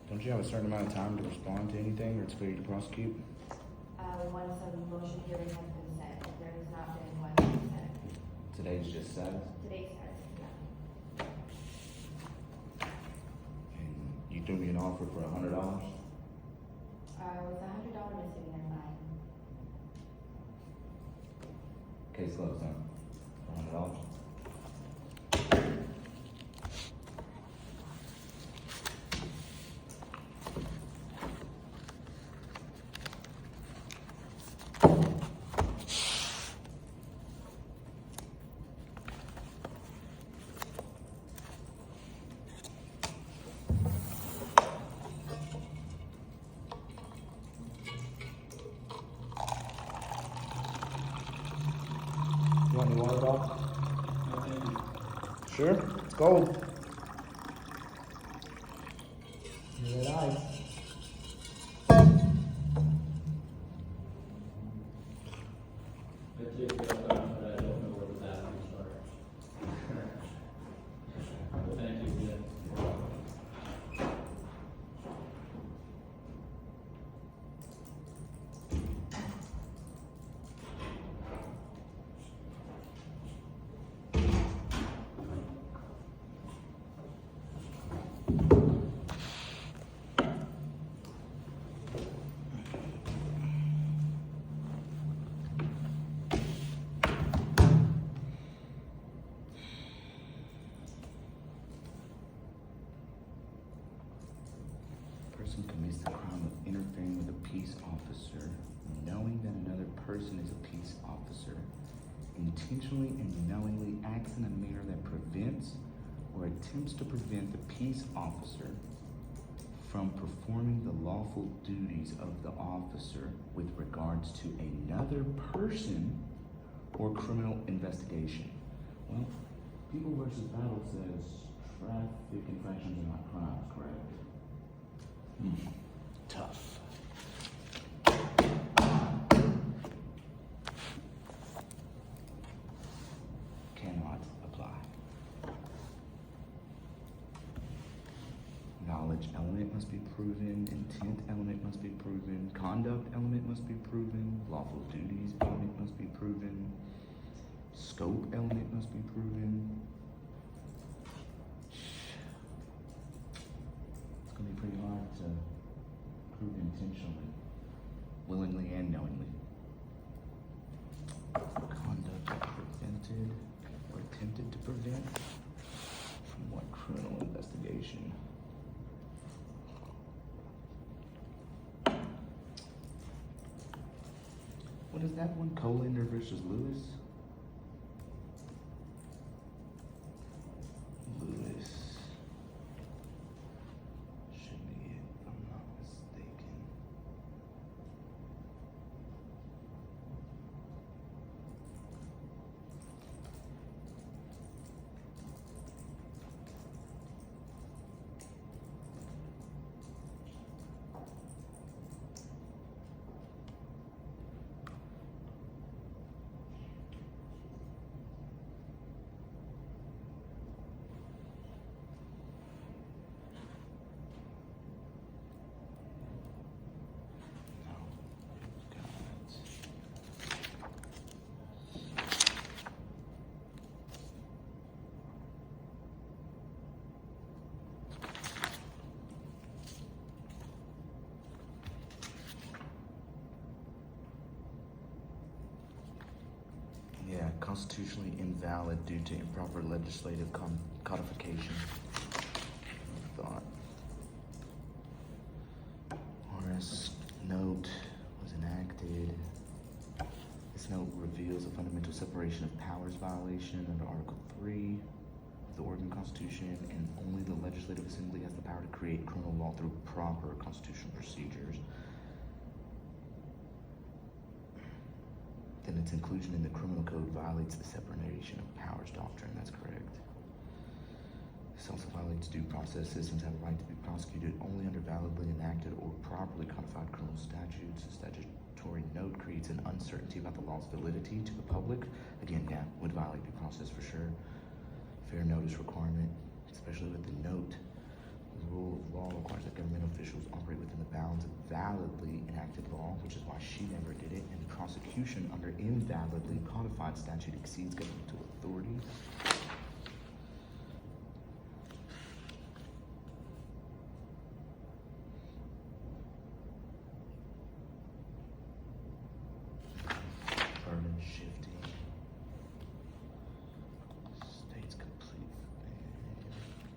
Don't you have a certain amount of time to respond to anything, or it's for you to prosecute? Once a motion hearing has been set, there has not been one set. Today's just set, Today's set, yeah. and you threw me an offer for $100. With $100 missing, they're fine. Case closed, huh? For $100. You want any water, Bob? No, thank you. Sure, it's cold. You're that ice. I did get up on it, but I don't know where the bathrooms are. But thank you again. Person commits the crime of interfering with a peace officer, knowing that another person is a peace officer, intentionally and knowingly acts in a manner that prevents or attempts to prevent the peace officer from performing the lawful duties of the officer with regards to another person or criminal investigation. Well, People versus Battle says traffic infractions are not crimes, correct? Tough. Cannot apply. Knowledge element must be proven, intent element must be proven, conduct element must be proven, lawful duties element must be proven, scope element must be proven. It's gonna be pretty hard to prove intentionally, willingly and knowingly. Conduct prevented or attempted to prevent from what criminal investigation? What is that one? Colander versus Lewis? Lewis. Should be it, if I'm not mistaken. Yeah, constitutionally invalid due to improper legislative codification. I thought. Horace note was enacted. This note reveals a fundamental separation of powers violation under Article 3 of the Oregon Constitution, and only the Legislative Assembly has the power to create criminal law through proper constitutional procedures. Then its inclusion in the criminal code violates the separation of powers doctrine. That's correct. This also violates due process. Citizens have a right to be prosecuted only under validly enacted or properly codified criminal statutes. The exculpatory note creates an uncertainty about the law's validity to the public. Again, yeah, would violate due process for sure. Fair notice requirement, especially with the note. The rule of law requires that government officials operate within the bounds of validly enacted law, which is why she never did it, and prosecution under invalidly codified statute exceeds governmental authority. Burden shifting. State's complete.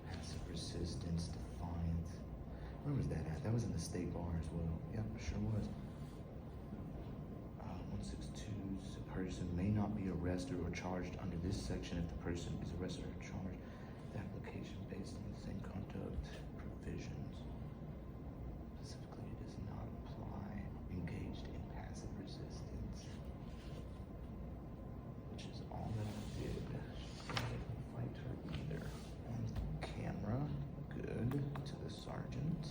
Passive resistance, defiance. Where was that at? That was in the state bar as well. Yep, sure was. 162, a person may not be arrested or charged under this section if the person is arrested or charged. The application based on the same conduct provisions. Specifically, it does not apply engaged in passive resistance, which is all that I did. So I didn't fight her either. On camera, good. To the sergeant.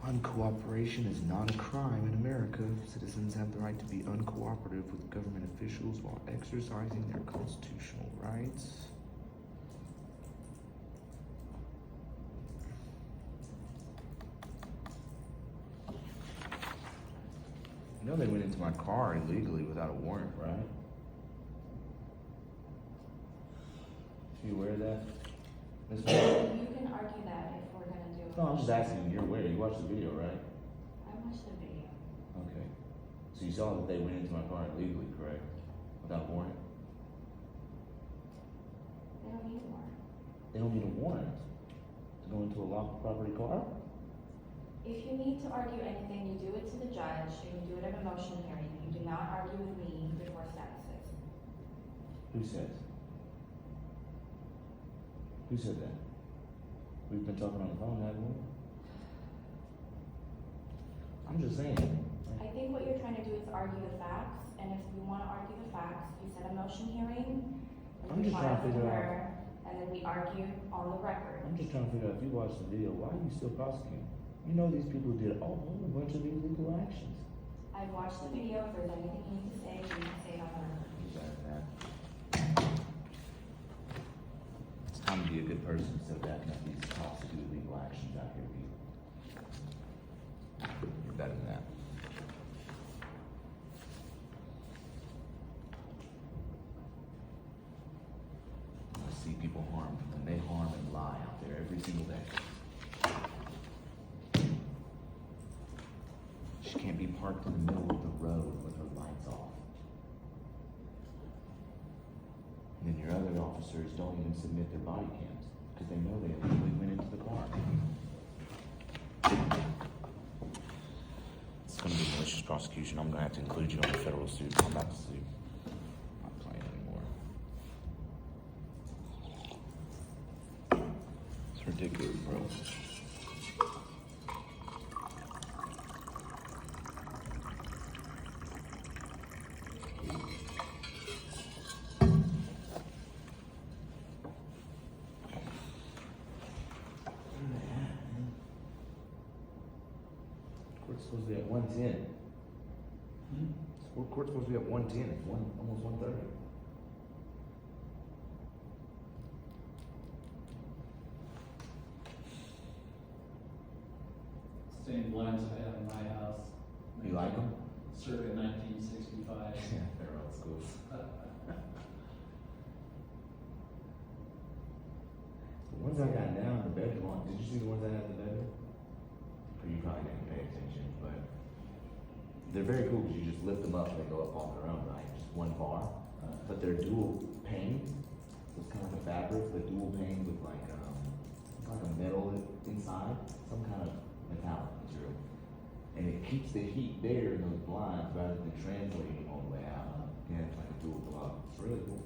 Uncooperation is not a crime in America. Citizens have the right to be uncooperative with government officials while exercising their constitutional rights. You know they went into my car illegally without a warrant, right? You aware of that? Miss Mary? You can argue that if we're gonna do. No, I'm just asking you, you're aware. You watched the video, right? I watched the video. Okay. So you saw that they went into my car illegally, correct? Without a warrant? They don't need one. They don't need a warrant to go into a locked property car? If you need to argue anything, you do it to the judge, and you do it at a motion hearing. You do not argue with me before statuses. Who says? Who said that? We've been talking on the phone, haven't we? I'm just saying. I think what you're trying to do is argue the facts, and if you wanna argue the facts, you set a motion hearing. And I'm you just trying to file with figure her, out. And then we argue on the record. I'm just trying to figure out if you watched the video, why are you still prosecuting? You know these people did a whole bunch of illegal actions. I've watched the video. If there's anything you need to say, you can say it on the record. Exactly that. It's time to be a good person instead of acting like these cops who do illegal actions out here. You're better than that. I see people harmed, and they harm and lie out there every single day. She can't be parked in the middle of the road with her lights off. And then your other officers don't even submit their body cams because they know they illegally went into the car. It's going to be malicious prosecution. I'm going to have to include you on the federal suit. I'm about to sue. I'm not playing anymore. It's ridiculous, bro. Court's supposed to be at 110. Court's supposed to be at 110. It's almost 1:30. Stained blinds I have in my house. You like them? Circa 1965. Yeah, they're old school. The ones I got down in the bedroom, did you see the ones I had in the bedroom? Or you probably didn't pay attention, but they're very cool because you just lift them up and they go up on their own, right? Just one bar. But they're dual pane, so it's kind of like a fabric, but dual pane with like a metal inside, some kind of metallic material. And it keeps the heat there in those blinds rather than translating all the way out. Yeah, it's like a dual glove. It's really cool.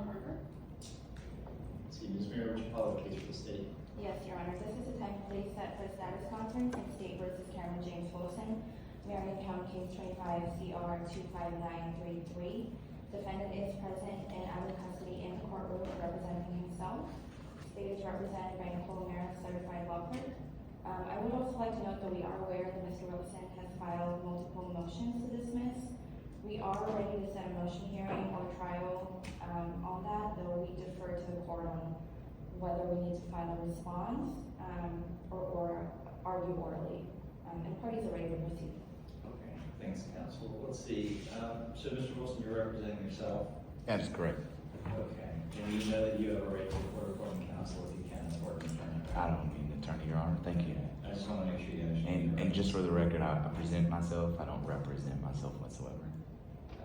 Harper. See, Ms. Mira, would you call the case for the state? Yes, Your Honor, this is the time and place set for status conference in State versus Cameron James Wilson, Marion County Case 25 CR 25933. Defendant is present and out of custody in the courtroom representing himself. State is represented by Mira, certified law clerk. I would also like to note that we are aware that Mr. Wilson has filed multiple motions to dismiss. We are ready to set a motion hearing or trial on that, though we defer to the court on whether we need to file a response or argue orally. And parties are ready to proceed. Okay, thanks, counsel. Let's see, so Mr. Wilson, you're representing yourself? That is correct. Okay, and you know that you have a right to court appointed counsel if you can afford an attorney. I don't need an attorney, Your Honor. Thank you. I just want to make sure you understand. And just for the record, I present myself. I don't represent myself whatsoever.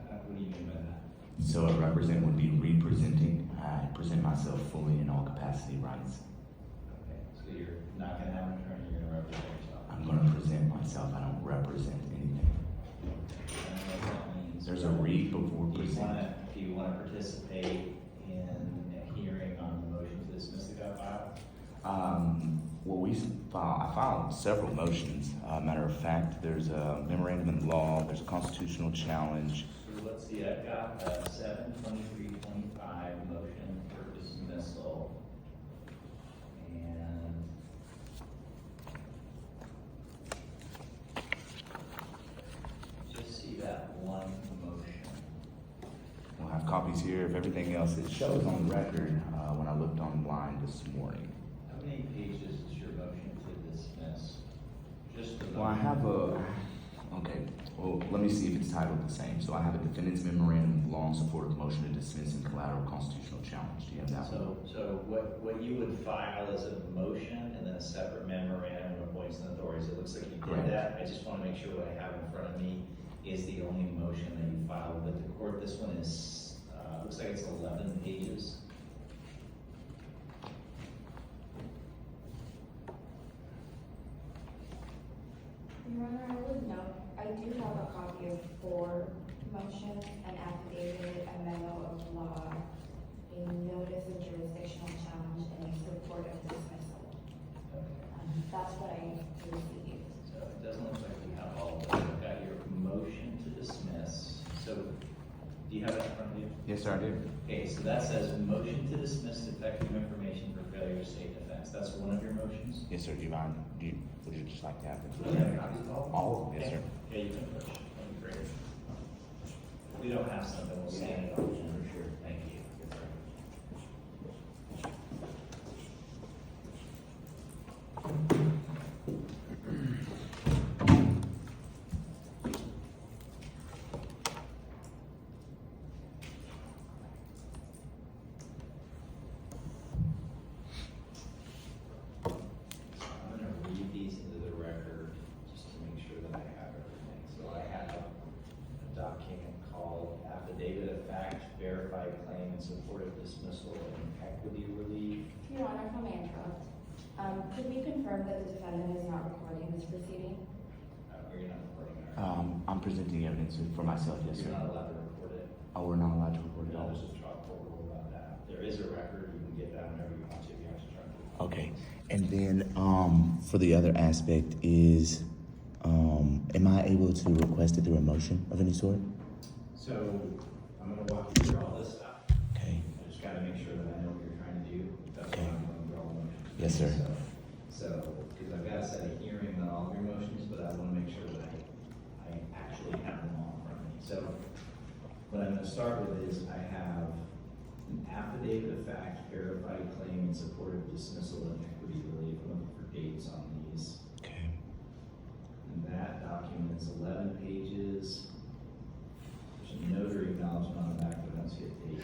What do you mean by that? So a represent would be representing. I present myself fully in all capacity rights. Okay, so you're not going to have an attorney, you're going to represent yourself. I'm going to present myself. I don't represent anything. I don't know what that means. There's a read before present. Do you want to participate in a hearing on the motion to dismiss that got filed? Well, I filed several motions. Matter of fact, there's a memorandum in law. There's a constitutional challenge. So let's see, I've got a 7/23/25 motion for dismissal. And just see that one motion. We'll have copies here of everything else. It shows on record when I looked online this morning. How many pages is your motion to dismiss? Just the Well, I have okay, well, let me see if it's titled the same. So I have a defendant's memorandum of law in support of the motion to dismiss and collateral constitutional challenge. Do you have that one? So what you would file is a motion and then a separate memorandum of points and authorities. It looks like you Correct. did that. I just want to make sure what I have in front of me is the only motion that you filed with the court. This one is, looks like it's 11 pages. Your Honor, I would note, I do have a copy of 4 motions, an affidavit, a memo of law, a notice of jurisdictional challenge, and a support of dismissal. Okay. That's what I received. So it doesn't look like we have all of them. I've got your motion to dismiss. So do you have it in front of you? Yes, sir, I do. Okay, so that says motion to dismiss defective information for failure to state defense. That's one of your motions? Yes, sir. Do you mind? Would you just like to have it? Do you have copies of all? All of them, yes, sir. Yeah, you can push. That'd be great. If we don't have something, we'll scan it on for sure. Thank you. I'm gonna read these into the record just to make sure that I have everything. So I have a document called Affidavit of Fact, Verified Claim in Support of Dismissal and Equity Relief. Your Honor, if I may interrupt, could we confirm that the defendant is not recording this proceeding? You're not recording it. I'm presenting evidence for myself, yes, You're sir. not allowed to record it. Oh, we're not allowed to record it all? There's a trial court rule about that. There is a record, you can get that whenever you want to, if you actually try to. Okay. And then, for the other aspect is, am I able to request it through a motion of any sort? So, I'm gonna walk you through all this stuff. Okay. I just gotta make sure that I know what you're trying to do. That's Okay. why I'm going through all the motions. Yes, sir. So, because I've got to set a hearing on all of your motions, but I want to make sure that I actually have them all in front of me. So, what I'm going to start with is I have an affidavit of fact, verified claim in support of dismissal and equity relief. I'm looking for dates on these. Okay. And that document is 11 pages. There's a notary acknowledgement on the back, but I don't see a date.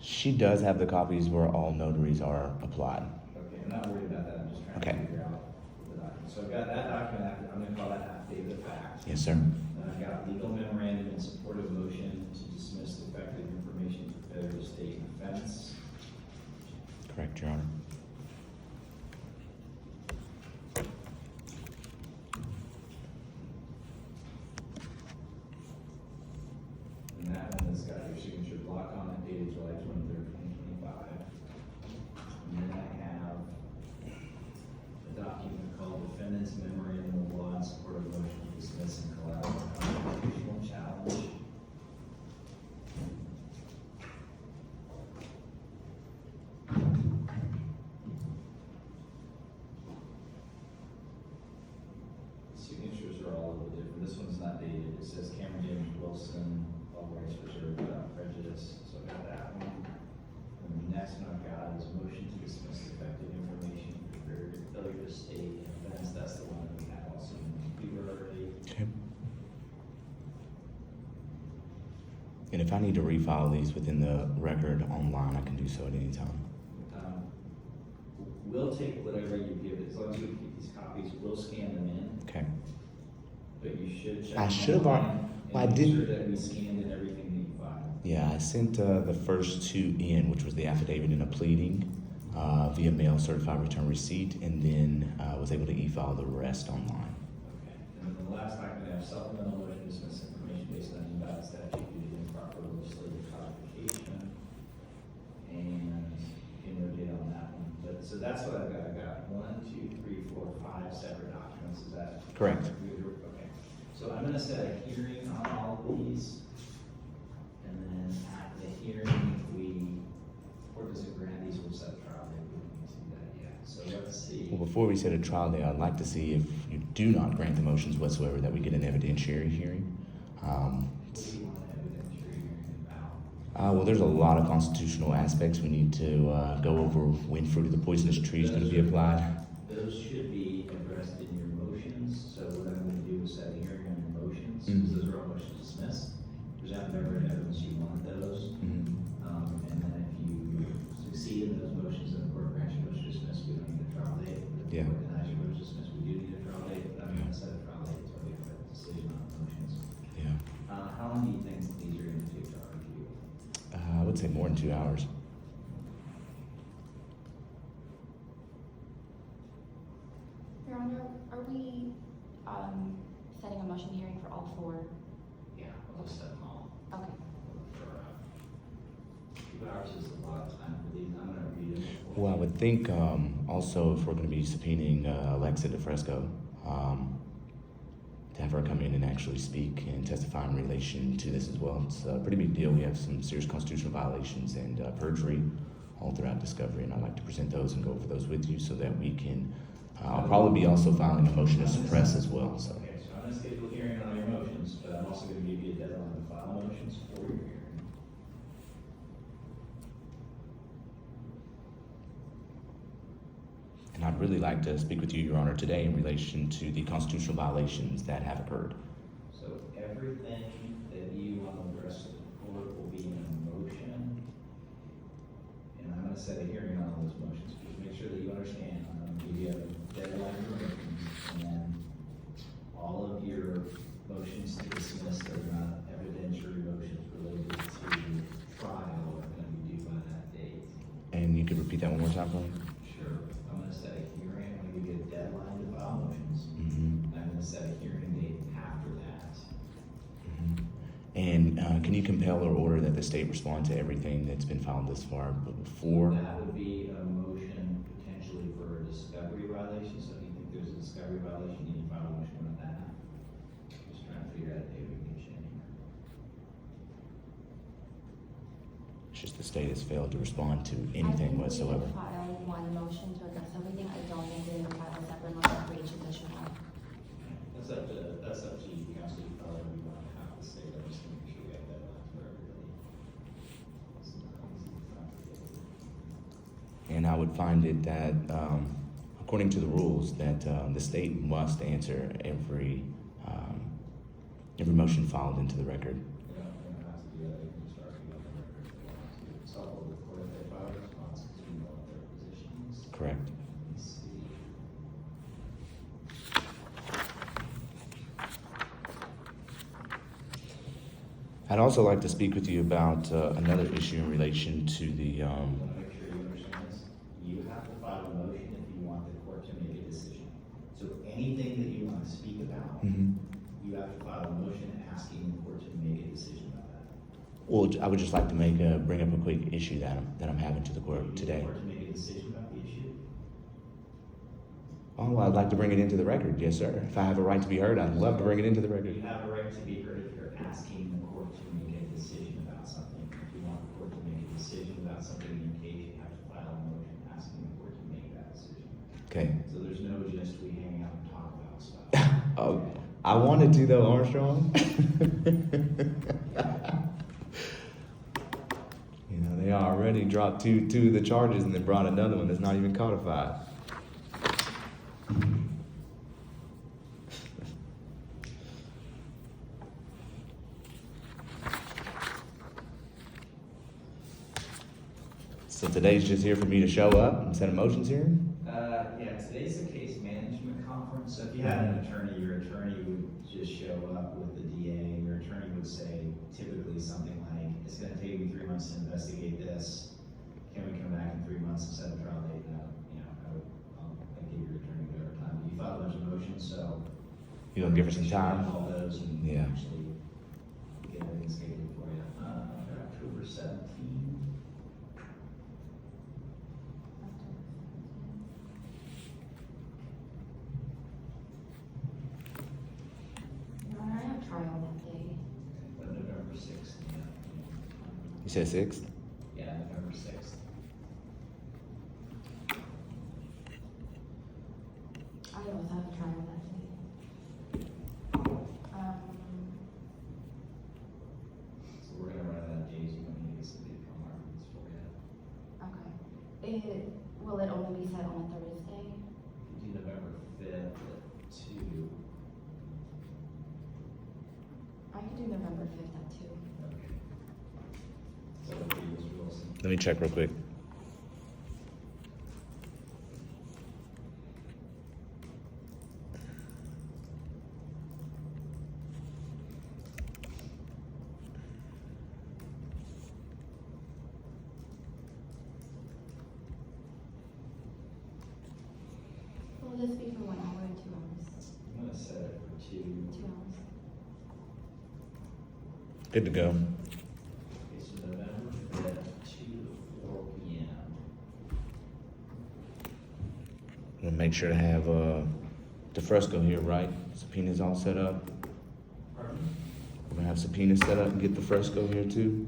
She does have the copies where all notaries are applied. Okay, I'm not worried about that. I'm just trying Okay. to figure out the document. So I've got that document. I'm going to call that affidavit of fact. Yes, sir. Then I've got legal memorandum in support of motion to dismiss defective information for failure to state an offense. Correct, Your Honor. And that one has got your signature block on this one's not dated, it says Cameron James Wilson, all rights reserved without prejudice, so I got that one. And the next one I've got is motion to dismiss defective information for failure to state evidence, that's the one that we have also in the computer already. Okay. And if I need to refile these within the record online, I can do so at any time. We'll take whatever you give, as long as we keep these copies, we'll scan them in, Okay. but you should check. I them should have online already- and well, I make did- sure that we scanned in everything that you filed. Yeah, I sent the first two in, which was the affidavit and a pleading via mail, certified return receipt, and then was able to e-file the rest online. Okay, and then the last document, I have supplemental motion to dismiss information based on invalid statute due to improper legislative codification. And you can rotate on that one, but, so that's what I've got, I've got 1, 2, 3, 4, 5 separate documents, is that? Correct. Okay, so I'm gonna set a hearing on all of these, and then at the hearing, or does it grant these, we'll set a trial date, we haven't seen that yet, so let's see. Well, before we set a trial date, I'd like to see if you do not grant the motions whatsoever, that we get an evidentiary hearing. What do you want an evidentiary hearing about? Well, there's a lot of constitutional aspects we need to go over. When fruit of the poisonous tree is going to be applied. Those should be addressed in your motions, so what I'm gonna do is set a hearing on your motions, Mhm. because those are all motions to dismiss. Present member evidence you want those, Mhm. and then if you succeed in those motions and the court grants your motion to dismiss, we don't need a trial date. If the Yeah. court denies your motion to dismiss, we do need a trial date, but I'm gonna set a trial date until we have a decision on the motions. Yeah. How long do you think these are gonna take to review? I would say more than 2 hours. Your Honor, are we, setting a motion hearing for all four? Yeah, we'll just set them all. Okay. For 2 hours is a lot of time for these, I'm gonna read them. Well, I would think also if we're going to be subpoenaing Alexa DeFresco, to have her come in and actually speak and testify in relation to this as well. It's a pretty big deal. We have some serious constitutional violations and perjury all throughout discovery, and I'd like to present those and go over those with you so that we can. I'll probably be also filing a motion to suppress as well. So. Okay, so I'm gonna schedule a hearing on your motions, but I'm also gonna give you a deadline to file motions for your hearing. And I'd really like to speak with you, Your Honor, today in relation to the constitutional violations that have occurred. So everything that you want to address to the court will be in a motion. And I'm gonna set a hearing on those motions, just make sure that you understand, I'm gonna give you a deadline for motions, and then all of your motions to dismiss that are not evidentiary motions related to trial are gonna be due by that date. And you could repeat that one more time for me? Sure, I'm gonna set a hearing, I'm gonna give you a deadline to file motions. Mm-hmm. I'm gonna set a hearing date after that. Mm-hmm. And can you compel or order that the state respond to everything that's been filed thus far before? That would be a motion potentially for a discovery violation, so if you think there's a discovery violation, you need to file a motion on that. Just trying to figure out a day we can get you in here. It's just the state has failed to respond to anything whatsoever. I think we file one motion to address everything. I don't think we need to file a separate motion for each additional one. That's up to you, council, you file whatever you want to have to say, but just to make sure we have deadlines for everybody. It's not easy to complicate. And I would find it that, according to the rules, that the state must answer every motion filed into the record. You don't have to do that, you can start with the record if you want to. It's all with the court if they file a response, because we know what their position is. Correct. Let's see. I'd also like to speak with you about another issue in relation to the. I want to make sure you understand this. You have to file a motion if you want the court to make a decision. So anything that you want to speak about, Mhm. you have to file a motion asking the court to make a decision about that. Well, I would just like to bring up a quick issue that I'm having to the court You need today. the court to make a decision about the issue. Oh, well, I'd like to bring it into the record, yes, sir. If I have a right to be heard, I'd love to bring it into the record. You have a right to be heard if you're asking the court to make a decision about something. If you want the court to make a decision about something in your case, you have to file a motion asking the court to make that decision. Okay. So there's no just we hang out and talk about stuff. Oh, I wanted to though, Armstrong. You know, they already dropped two of the charges and then brought another one that's not even codified. So today's just here for me to show up and set a motions hearing? Yeah, today's the case management conference, so if you had an attorney, your attorney would just show up with the DA, your attorney would say typically something like, it's gonna take me 3 months to investigate this, can we come back in 3 months and set a trial date? I'd give your attorney whatever time, you filed a bunch of motions, so. You gonna give her some time? All those and Yeah. actually get everything scheduled for you. October 17th. Your Honor, I have trial that day. November 6th, yeah. You said 6th? Yeah, November 6th. I also have a trial that day. So we're gonna run out of days, you don't need to get some big arguments for you. Okay. Will it only be set on a Thursday? You do November 5th at 2. I could do November 5th at 2. Okay. So it'll be Mr. Wilson. Let me check real quick. Will this be for 1 hour or 2 hours? I'm gonna set it for 2. 2 hours. Good to go. Okay, so November 5th, 2 to 4 p.m. We'll make sure to have DeFresco here, right? Subpoenas all set up. Pardon? We're gonna have subpoenas set up and get DeFresco here too.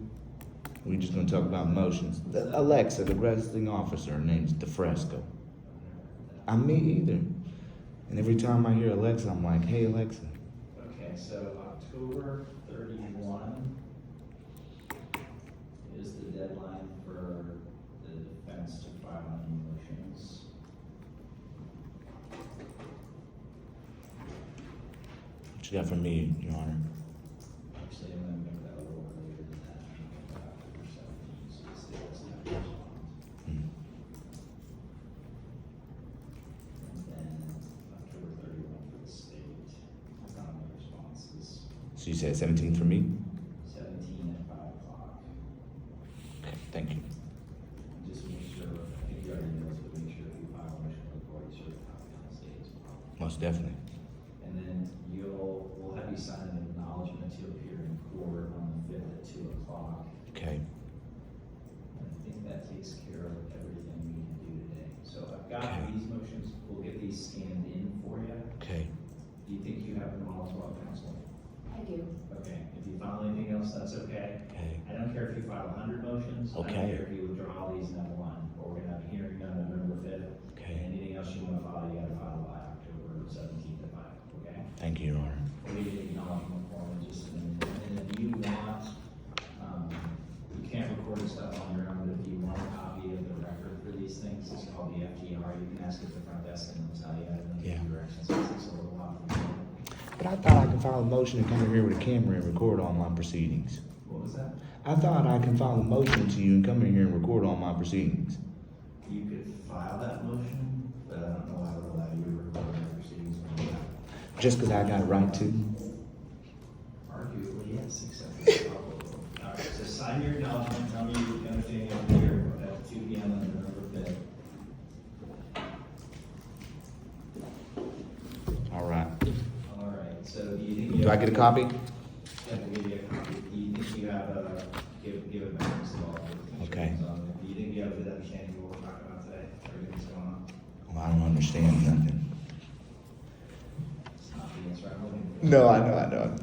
We're just gonna talk about motions. Alexa, the arresting officer, her name's DeFresco. I'm me either. And every time I hear Alexa, I'm like, hey Alexa. Okay, so October 31 is the deadline for the defense to file any motions. What you got for me, Your Honor? Actually, I'm gonna make that a little earlier than that. I'm gonna make that October 17th, so the state doesn't have to respond. Hmm. And then October 31 for the state. That's not my responses. So you said 17th for me? 17 at 5 o'clock. Okay, thank you. Just make sure, I think you already know, but make sure if you file a motion before you serve a copy on the state as well. Most definitely. And then we'll have you sign an acknowledgement to appear in court on the 5th at 2 o'clock. Okay. And I think that takes care of everything we can do today. So I've got Okay. these motions, we'll get these scanned in for you. Okay. Do you think you have them all as well, counsel? I do. Okay, if you file anything else, that's okay. Okay. I don't care if you file 100 motions. I Okay. don't care if you withdraw all these in one, or we're gonna have a hearing on November 5th. Okay. And anything else you wanna file, you gotta file by October 17th at 5, okay? Thank you, Your Honor. We'll give you the acknowledgement form in just a minute. And if you want, you can't record stuff on your own, but if you want a copy of the record for these things, it's called the FTR. You can ask at the front desk and they'll tell you. I don't know Yeah. the directions, it takes a little while for you. But I thought I could file a motion and come in here with a camera and record all my proceedings. What was that? I thought I can file a motion to you and come in here and record all my proceedings. You could file that motion, but I don't know how to allow you to record your proceedings when you have. Just because I got a right to. Arguably, yes, except for the problem. All right, so sign your acknowledgement, tell me you understand you're here at 2 p.m. on November 5th. All right. All right, so do you think you Do I have? get a copy? Yeah, we'll give you a copy. Do you think you have give it back to us all? Okay. Do you think you have a good understanding of what we're talking about today? Everything's going on? Well, I don't understand nothing. It's not the answer I'm looking for. No, I know.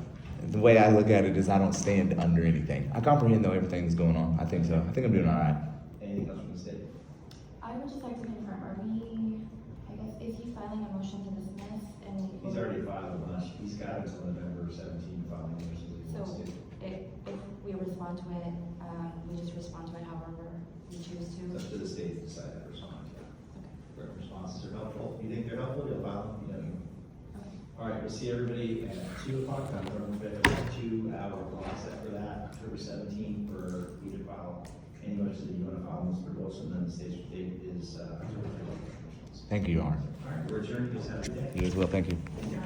The way I look at it is I don't stand under anything. I comprehend though everything that's going on. I think so. I think I'm doing all right. Anything else from the state? I would just like to confirm, are we, I guess, is he filing a motion to dismiss and? He's already filed filed a bunch, he's got until November 17 to file any motions he wants So to. if we respond to it, we just respond to it however we choose to. It's up to the state to decide how to respond. Okay. Where responses are helpful, you think they're helpful, you'll file them, you know. Okay. All right, we'll see everybody at 2 o'clock. I'm going to put a 2-hour block set for that, October 17th, for you to file any motions that you want to file, Mr. Wilson, then the stage date is October 31st. Thank you, Your Honor. All right, we're adjourned. You guys have a good day. You as well, thank you. Yeah.